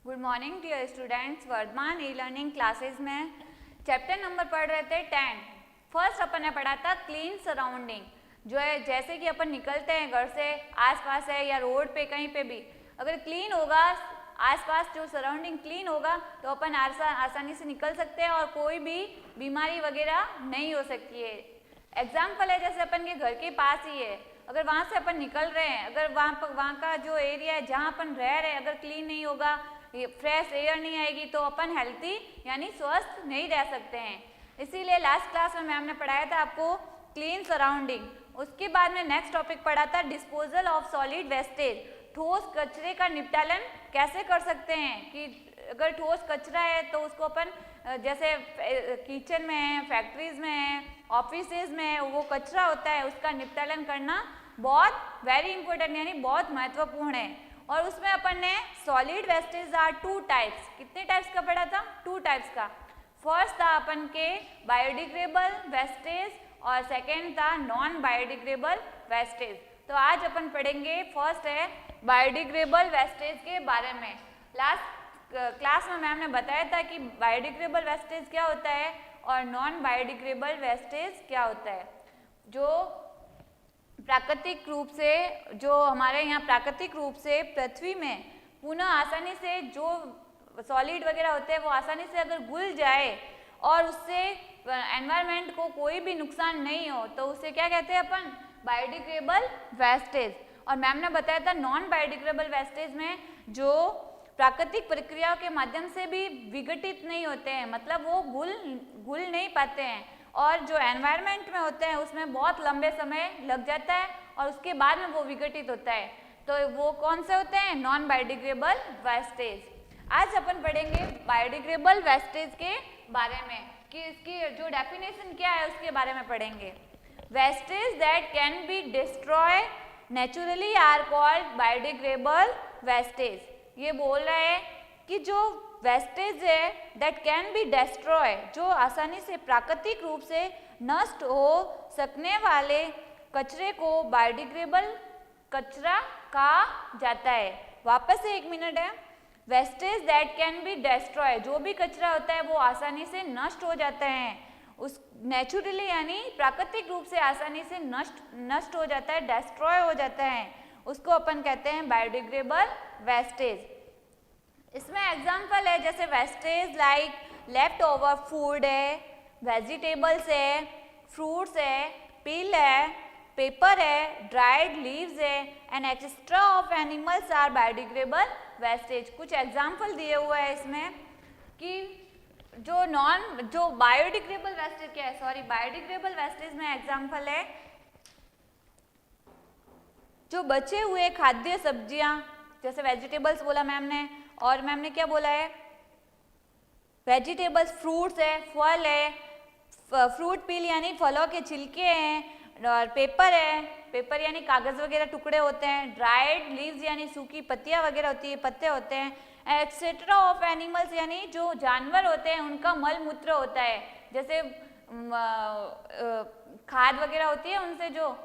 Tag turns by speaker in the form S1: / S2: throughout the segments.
S1: Good morning dear students. Vardhaman e learning classes में chapter number पढ़ रहे थे 10। फर्स्ट अपन ने पढ़ा था क्लीन सराउंडिंग, जो है जैसे कि अपन निकलते हैं घर से, आसपास है या रोड पे कहीं पे भी, अगर क्लीन होगा आसपास जो सराउंडिंग क्लीन होगा तो अपन आसानी से निकल सकते हैं और कोई भी बीमारी वगैरह नहीं हो सकती है। एग्जाम्पल है जैसे अपन के घर के पास ही है, अगर वहाँ से अपन निकल रहे हैं, अगर वहाँ का जो एरिया है जहाँ अपन रह रहे हैं अगर क्लीन नहीं होगा, फ्रेश एयर नहीं आएगी तो अपन हेल्थी यानी स्वस्थ नहीं रह सकते हैं। इसीलिए लास्ट क्लास में मैम ने पढ़ाया था आपको क्लीन सराउंडिंग। उसके बाद में नेक्स्ट टॉपिक पढ़ा था डिस्पोजल ऑफ सॉलिड वेस्टेज, ठोस कचरे का निपटालन कैसे कर सकते हैं। कि अगर ठोस कचरा है तो उसको अपन जैसे किचन में है, फैक्ट्रीज में है, ऑफिसेज में है, वो कचरा होता है उसका निपटालन करना बहुत वेरी इंपॉर्टेंट यानी बहुत महत्वपूर्ण है। और उसमें अपन ने सॉलिड वेस्टेज आर 2 टाइप्स, कितने टाइप्स का पढ़ा था? 2 टाइप्स का। फर्स्ट था अपन के बायोडिग्रेडेबल वेस्टेज और सेकेंड था नॉन बायोडिग्रेडेबल वेस्टेज। तो आज अपन पढ़ेंगे फर्स्ट है बायोडिग्रेडेबल वेस्टेज के बारे में। लास्ट क्लास में मैम ने बताया था कि बायोडिग्रेडेबल वेस्टेज क्या होता है और नॉन बायोडिग्रेडेबल वेस्टेज क्या होता है। जो प्राकृतिक रूप से, जो हमारे यहाँ प्राकृतिक रूप से पृथ्वी में पुनः आसानी से जो सॉलिड वगैरह होते हैं वो आसानी से अगर घुल जाए और उससे एनवायरनमेंट को कोई भी नुकसान नहीं हो तो उसे क्या कहते हैं अपन? Biodegradable wastage. और मैम ने बताया था नॉन बायोडिग्रेडेबल वेस्टेज में जो प्राकृतिक प्रक्रियाओं के माध्यम से भी विघटित नहीं होते हैं, मतलब वो घुल नहीं पाते हैं, और जो एनवायरनमेंट में होते हैं उसमें बहुत लंबे समय लग जाता है और उसके बाद में वो विघटित होता है। तो वो कौन से होते हैं? Non biodegradable wastage. आज अपन पढ़ेंगे बायोडिग्रेडेबल वेस्टेज के बारे में कि इसकी जो डेफिनेशन क्या है उसके बारे में पढ़ेंगे। Wastage that can be destroy naturally are called biodegradable wastage. ये बोल रहा है कि जो वेस्टेज है दैट कैन बी डिस्ट्रॉय, जो आसानी से प्राकृतिक रूप से नष्ट हो सकने वाले कचरे को बायोडिग्रेडेबल कचरा कहा जाता है। वापस से 1 मिनट है। Wastage that can be destroy, जो भी कचरा होता है वो आसानी से नष्ट हो जाता है, उस नेचुरली यानी प्राकृतिक रूप से आसानी से नष्ट हो जाता है, डिस्ट्रॉय हो जाता है, उसको अपन कहते हैं बायोडिग्रेडेबल वेस्टेज। इसमें एग्जाम्पल है जैसे wastage like left over food है, वेजिटेबल्स है, फ्रूट्स है, पील है, पेपर है, ड्राइड लीव्स है, and extra of animals are biodegradable wastage. कुछ एग्जाम्पल दिए हुए हैं इसमें कि जो बायोडिग्रेडेबल वेस्टेज क्या है, सॉरी बायोडिग्रेडेबल वेस्टेज में एग्जाम्पल है जो बचे हुए खाद्य सब्जियां, जैसे वेजिटेबल्स बोला मैम ने, और मैम ने क्या बोला है? वेजिटेबल्स फ्रूट्स है, फल है, फ्रूट पील यानी फलों के छिलके हैं, और पेपर है, पेपर यानी कागज वगैरह टुकड़े होते हैं, ड्राइड लीव्स यानी सूखी पत्तियां वगैरह होती है, पत्ते होते हैं, एक्सेट्रा ऑफ एनिमल्स यानी जो जानवर होते हैं उनका मल मूत्र होता है, जैसे खाद वगैरह होती है उनसे जो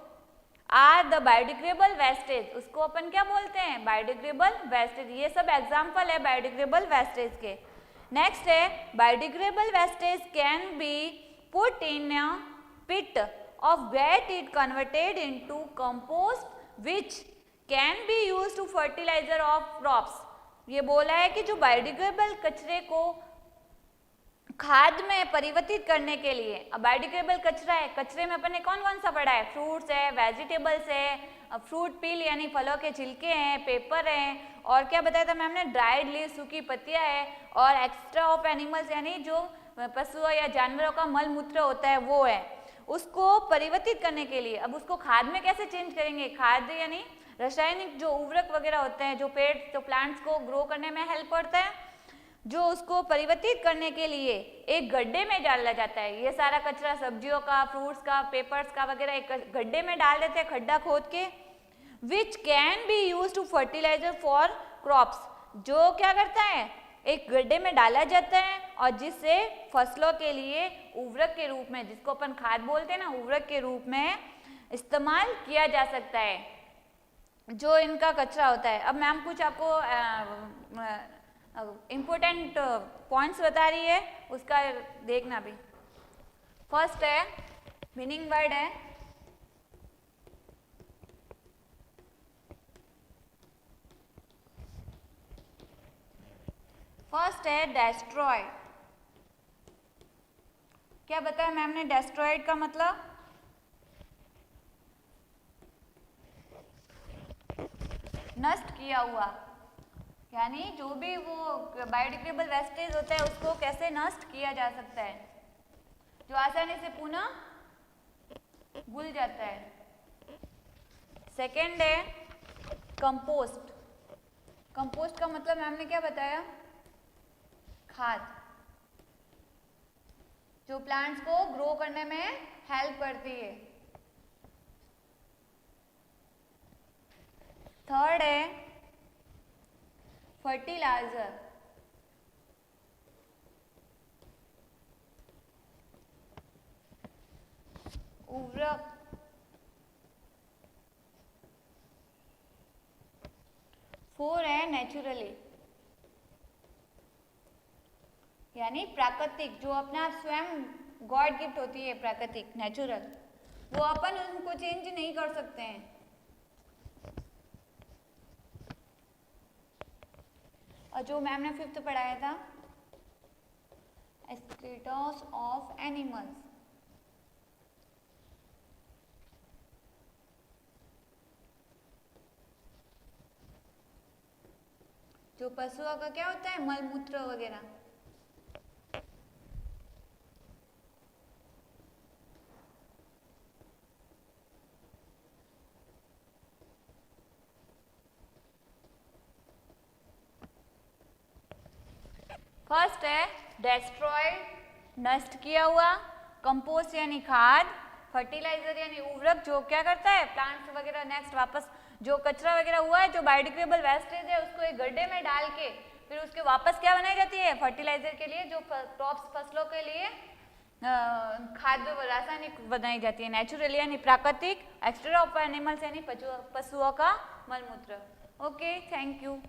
S1: आर द बायोडिग्रेडेबल वेस्टेज, उसको अपन क्या बोलते हैं? Biodegradable wastage. ये सब एग्जाम्पल है बायोडिग्रेडेबल वेस्टेज के। नेक्स्ट है biodegradable wastage can be put in a pit of wet it converted into compost which can be used to fertilizer of crops। ये बोला है कि जो बायोडिग्रेडेबल कचरे को खाद में परिवर्तित करने के लिए, अब बायोडिग्रेडेबल कचरा है, कचरे में अपन ने कौन कौन सा पढ़ा है? फ्रूट्स है, वेजिटेबल्स है, फ्रूट पील यानी फलों के छिलके हैं, पेपर है, और क्या बताया था मैम ने? ड्राइड लीव सूखी पत्तियां है, और एक्स्ट्रा ऑफ एनिमल्स यानी जो पशुओं या जानवरों का मल मूत्र होता है वो है। उसको परिवर्तित करने के लिए अब उसको खाद में कैसे चेंज करेंगे? खाद यानी रासायनिक जो उर्वरक वगैरह होते हैं जो प्लांट्स को ग्रो करने में हेल्प करता है, जो उसको परिवर्तित करने के लिए एक गड्ढे में डाला जाता है। ये सारा कचरा सब्जियों का, फ्रूट्स का, पेपर्स का वगैरह एक गड्ढे में डाल देते हैं, खड्डा खोद के, which can be use to fertiliser for crops, जो क्या करता है? एक गड्ढे में डाला जाता है और जिससे फसलों के लिए उर्वरक के रूप में, जिसको अपन खाद बोलते हैं ना, उर्वरक के रूप में इस्तेमाल किया जा सकता है जो इनका कचरा होता है। अब मैम कुछ आपको इम्पोर्टेंट पॉइंट्स बता रही है, उसका देखना भी। फर्स्ट है मीनिंग वर्ड है फर्स्ट है डेस्ट्रॉय। क्या बताया मैम ने डेस्ट्रॉयड का मतलब? नष्ट किया हुआ, यानी जो भी वो बायोडिग्रेडेबल वेस्टेज होता है उसको कैसे नष्ट किया जा सकता है, जो आसानी से पुनः घुल जाता है। सेकेंड है कंपोस्ट। कंपोस्ट का मतलब मैम ने क्या बताया? खाद, जो प्लांट्स को ग्रो करने में हेल्प करती है। थर्ड है फर्टिलाइजर। उर्वरक। फोर है नेचुरली, यानी प्राकृतिक, जो अपने आप स्वयं गॉड गिफ्ट होती है, प्राकृतिक नेचुरल, वो अपन उनको चेंज नहीं कर सकते हैं। और जो मैम ने फिफ्थ पढ़ाया था स्टेटस ऑफ एनिमल्स, जो पशुओं का क्या होता है, मल मूत्र वगैरह। फर्स्ट है डेस्ट्रॉयड, नष्ट किया हुआ, कंपोस्ट यानी खाद, फर्टिलाइजर यानी उर्वरक जो क्या करता है प्लांट्स वगैरह नेक्स्ट वापस जो कचरा वगैरह हुआ है, जो बायोडिग्रेडेबल वेस्टेज है उसको एक गड्ढे में डाल के फिर उसके वापस क्या बनाई जाती है फर्टिलाइजर के लिए, जो क्रॉप्स फसलों के लिए खाद्य रासायनिक बनाई जाती है। नेचुरली यानी प्राकृतिक, एक्सट्रा ऑफ एनिमल्स यानी पशुओं का मलमूत्र। Okay, thank you.